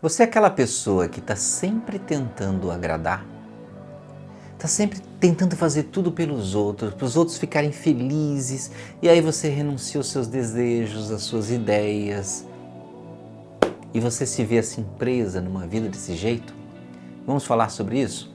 Você é aquela pessoa que está sempre tentando agradar? Está sempre tentando fazer tudo pelos outros, para os outros ficarem felizes, e aí você renuncia aos seus desejos, às suas ideias, e você se vê assim presa numa vida desse jeito? Vamos falar sobre isso?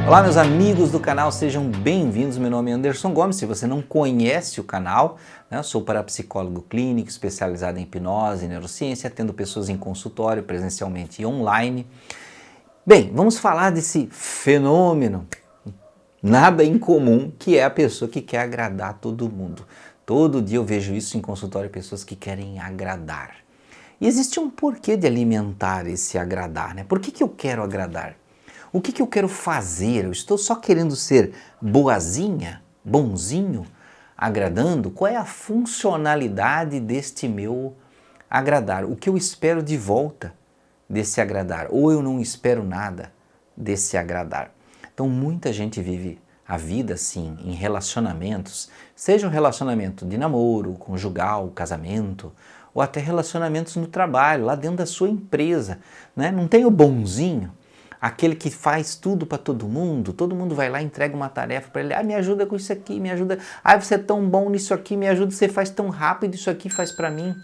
Olá meus amigos do canal, sejam bem-vindos, meu nome é Anderson Gomes. Se você não conhece o canal, eu sou parapsicólogo clínico especializado em hipnose e neurociência, atendo pessoas em consultório, presencialmente e online. Bem, vamos falar desse fenômeno nada incomum, que é a pessoa que quer agradar todo mundo. Todo dia eu vejo isso em consultório, pessoas que querem agradar. E existe um porquê de alimentar esse agradar, né? Por que eu quero agradar? O que eu quero fazer? Eu estou só querendo ser boazinha, bonzinho, agradando? Qual é a funcionalidade deste meu agradar? O que eu espero de volta desse agradar? Ou eu não espero nada desse agradar? Então muita gente vive a vida assim, em relacionamentos, seja um relacionamento de namoro, conjugal, casamento, ou até relacionamentos no trabalho, lá dentro da sua empresa, né? Não tem o bonzinho, aquele que faz tudo para todo mundo vai lá e entrega uma tarefa para ele, me ajuda com isso aqui, me ajuda, você é tão bom nisso aqui, me ajuda, você faz tão rápido isso aqui, faz para mim.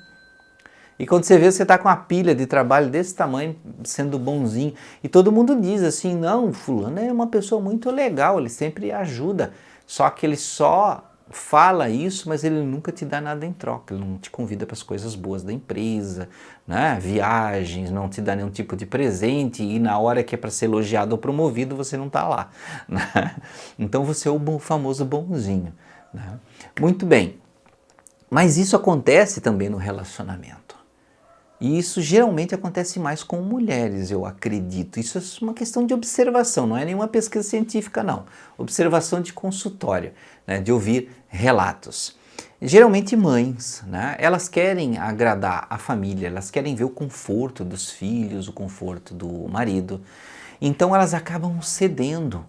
E quando você vê, você está com uma pilha de trabalho desse tamanho, sendo bonzinho, e todo mundo diz assim, não, fulano é uma pessoa muito legal, ele sempre ajuda, só que ele só fala isso, mas ele nunca te dá nada em troca, ele não te convida para as coisas boas da empresa, né? Viagens, não te dá nenhum tipo de presente, e na hora que é para ser elogiado ou promovido, você não está lá. Né? Então você é o famoso bonzinho. Né? Muito bem, mas isso acontece também no relacionamento. E isso geralmente acontece mais com mulheres, eu acredito. Isso é uma questão de observação, não é nenhuma pesquisa científica, não. Observação de consultório, né, de ouvir relatos. Geralmente mães, né, elas querem agradar a família, elas querem ver o conforto dos filhos, o conforto do marido. Então elas acabam cedendo.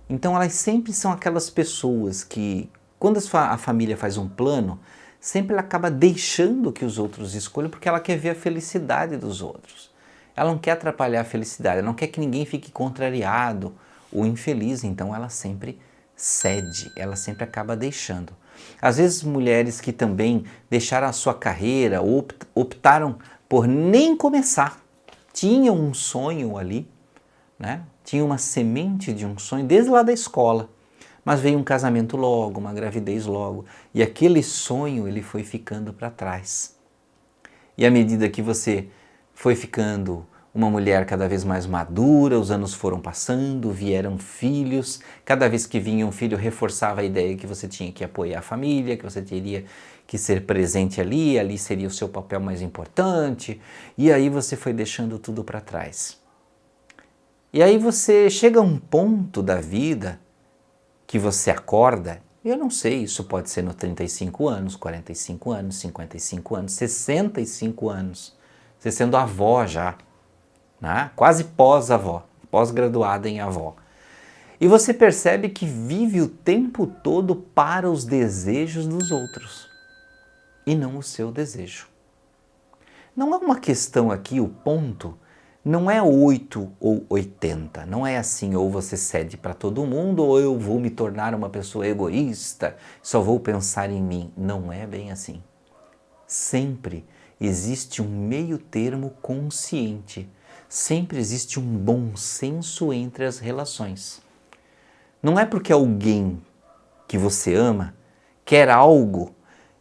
Então elas sempre são aquelas pessoas que, quando a família faz um plano, sempre ela acaba deixando que os outros escolham porque ela quer ver a felicidade dos outros. Ela não quer atrapalhar a felicidade, ela não quer que ninguém fique contrariado ou infeliz, então ela sempre cede, ela sempre acaba deixando. Às vezes mulheres que também deixaram a sua carreira, optaram por nem começar, tinham um sonho ali, né? Tinha uma semente de um sonho desde lá da escola. Mas veio um casamento logo, uma gravidez logo, e aquele sonho ele foi ficando para trás. E à medida que você foi ficando uma mulher cada vez mais madura, os anos foram passando, vieram filhos, cada vez que vinha um filho reforçava a ideia que você tinha que apoiar a família, que você teria que ser presente ali seria o seu papel mais importante, e aí você foi deixando tudo para trás. E aí você chega a um ponto da vida que você acorda, eu não sei, isso pode ser no 35 anos, 45 anos, 55 anos, 65 anos, você sendo avó já, né? Quase pós-avó, pós-graduada em avó. E você percebe que vive o tempo todo para os desejos dos outros e não o seu desejo. Não é uma questão aqui, o ponto não é 8 ou 80, não é assim, ou você cede para todo mundo, ou eu vou me tornar uma pessoa egoísta, só vou pensar em mim. Não é bem assim. Sempre existe um meio termo consciente, sempre existe um bom senso entre as relações. Não é porque alguém que você ama quer algo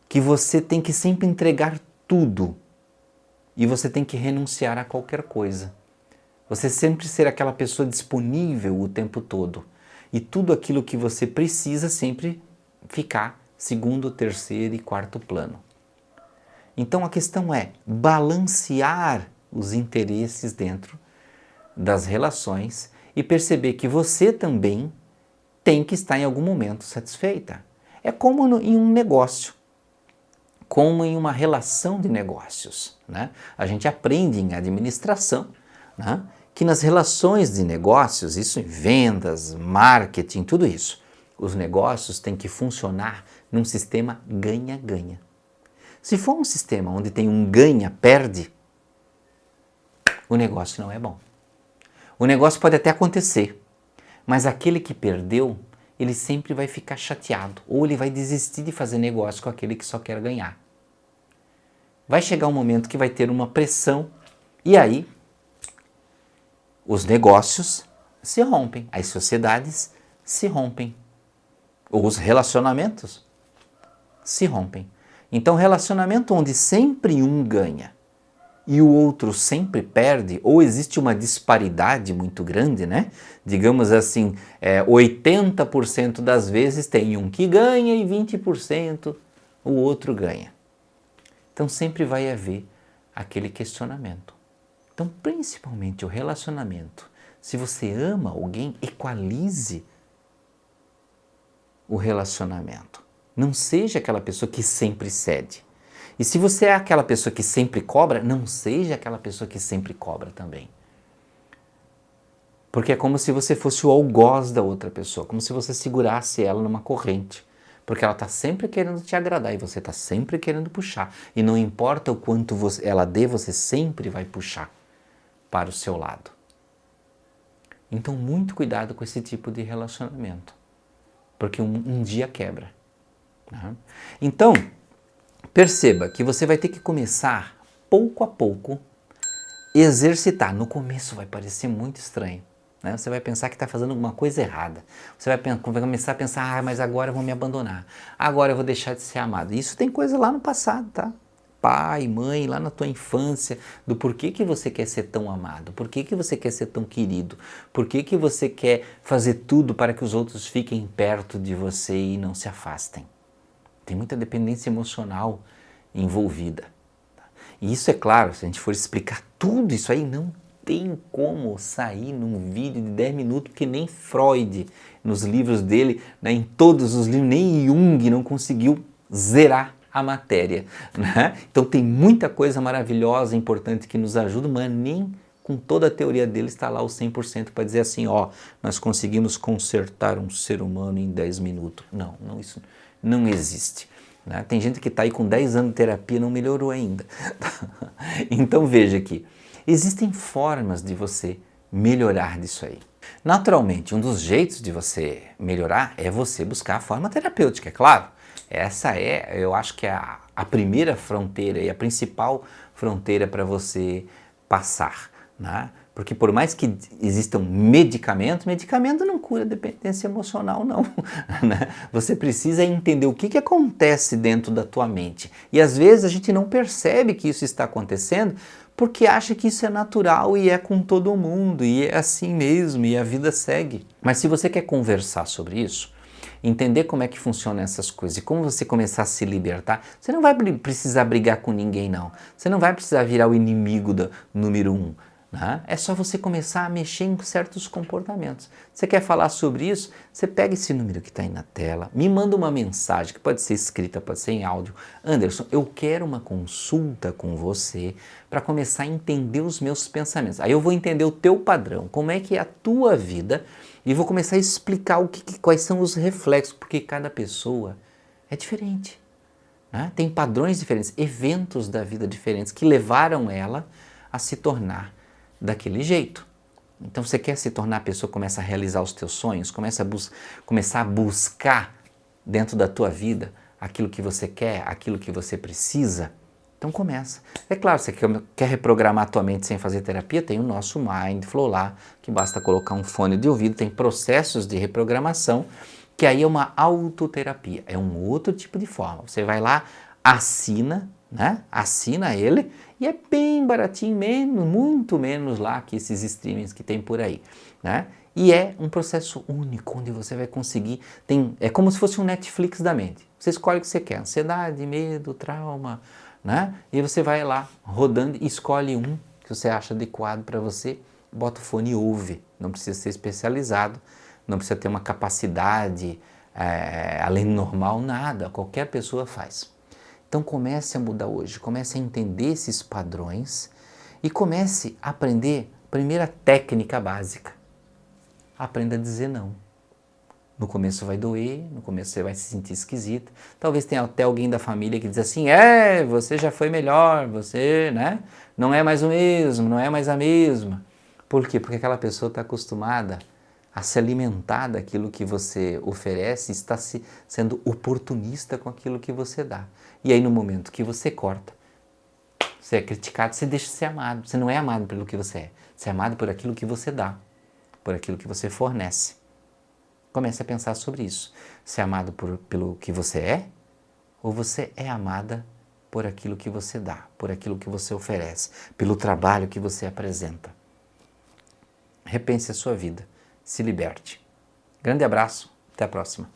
que você tem que sempre entregar tudo. E você tem que renunciar a qualquer coisa. Você sempre ser aquela pessoa disponível o tempo todo. E tudo aquilo que você precisa sempre ficar segundo, terceiro e quarto plano. Então a questão é balancear os interesses dentro das relações e perceber que você também tem que estar em algum momento satisfeita. É como em um negócio. Como em uma relação de negócios. Né? A gente aprende em administração, né, que nas relações de negócios, isso em vendas, marketing, tudo isso, os negócios têm que funcionar num sistema ganha-ganha. Se for um sistema onde tem um ganha-perde, o negócio não é bom. O negócio pode até acontecer, mas aquele que perdeu, ele sempre vai ficar chateado, ou ele vai desistir de fazer negócio com aquele que só quer ganhar. Vai chegar um momento que vai ter uma pressão, e aí os negócios se rompem, as sociedades se rompem, ou os relacionamentos se rompem. Então, relacionamento onde sempre um ganha e o outro sempre perde, ou existe uma disparidade muito grande, né? Digamos assim, 80% das vezes tem um que ganha e 20% o outro ganha. Então sempre vai haver aquele questionamento. Então, principalmente o relacionamento, se você ama alguém, equalize o relacionamento. Não seja aquela pessoa que sempre cede. E se você é aquela pessoa que sempre cobra, não seja aquela pessoa que sempre cobra também. Porque é como se você fosse o algoz da outra pessoa, como se você segurasse ela numa corrente. Porque ela está sempre querendo te agradar e você está sempre querendo puxar. E não importa o quanto ela dê, você sempre vai puxar para o seu lado. Então, muito cuidado com esse tipo de relacionamento. Porque um dia quebra. Né? Então, perceba que você vai ter que começar, pouco a pouco, exercitar. No começo vai parecer muito estranho. Né? Você vai pensar que está fazendo alguma coisa errada. Você vai começar a pensar, mas agora eu vou me abandonar. Agora eu vou deixar de ser amado. Isso tem coisa lá no passado, tá? Pai, mãe, lá na tua infância, do porquê que você quer ser tão amado, porquê que você quer ser tão querido, porquê que você quer fazer tudo para que os outros fiquem perto de você e não se afastem. Tem muita dependência emocional envolvida. E isso é claro, se a gente for explicar tudo isso aí, não tem como sair num vídeo de 10 minutos, porque nem Freud, nos livros dele, né, em todos os livros, nem Jung não conseguiu zerar a matéria. Né? Então tem muita coisa maravilhosa, importante que nos ajuda, mas nem com toda a teoria dele está lá o 100% para dizer assim, ó, nós conseguimos consertar um ser humano em 10 minutos. Não, isso não existe. Né? Tem gente que está aí com 10 anos de terapia e não melhorou ainda. Então veja aqui, existem formas de você melhorar disso aí. Naturalmente, um dos jeitos de você melhorar é você buscar a forma terapêutica, é claro. Essa é, eu acho que é a primeira fronteira e a principal fronteira para você passar. Né? Porque por mais que existam medicamento não cura dependência emocional, não. Né? Você precisa entender o que acontece dentro da tua mente. E às vezes a gente não percebe que isso está acontecendo porque acha que isso é natural e é com todo mundo, e é assim mesmo, e a vida segue. Mas se você quer conversar sobre isso, entender como é que funcionam essas coisas e como você começar a se libertar, você não vai precisar brigar com ninguém, não. Você não vai precisar virar o inimigo número 1. Né? É só você começar a mexer em certos comportamentos. Você quer falar sobre isso? Você pega esse número que está aí na tela, me manda uma mensagem, que pode ser escrita, pode ser em áudio. Anderson, eu quero uma consulta com você para começar a entender os meus pensamentos. Aí eu vou entender o teu padrão, como é que é a tua vida, e vou começar a explicar quais são os reflexos, porque cada pessoa é diferente. Né? Tem padrões diferentes, eventos da vida diferentes que levaram ela a se tornar daquele jeito. Então você quer se tornar a pessoa que começa a realizar os teus sonhos, começar a buscar dentro da tua vida aquilo que você quer, aquilo que você precisa? Então começa. É claro, você quer reprogramar a tua mente sem fazer terapia, tem o nosso Mindflow lá, que basta colocar um fone de ouvido, tem processos de reprogramação, que aí é uma autoterapia, é um outro tipo de forma. Você vai lá, assina, né? Assina ele e é bem baratinho, muito menos lá que esses streamings que tem por aí, né? E é um processo único, onde você vai conseguir, é como se fosse um Netflix da mente. Você escolhe o que você quer, ansiedade, medo, trauma, né? E você vai lá rodando e escolhe um que você acha adequado para você, bota o fone e ouve, não precisa ser especializado, não precisa ter uma capacidade além do normal, nada, qualquer pessoa faz. Então comece a mudar hoje, comece a entender esses padrões e comece a aprender a primeira técnica básica. Aprenda a dizer não. No começo vai doer, no começo você vai se sentir esquisita. Talvez tenha até alguém da família que diz assim, você já foi melhor, você, né? Não é mais o mesmo, não é mais a mesma. Por quê? Porque aquela pessoa está acostumada a se alimentar daquilo que você oferece, está sendo oportunista com aquilo que você dá. E aí no momento que você corta, você é criticado, você deixa de ser amado. Você não é amado pelo que você é. Você é amado por aquilo que você dá, por aquilo que você fornece. Comece a pensar sobre isso. Você é amado pelo que você é ou você é amada por aquilo que você dá, por aquilo que você oferece, pelo trabalho que você apresenta. Repense a sua vida. Se liberte. Grande abraço. Até a próxima.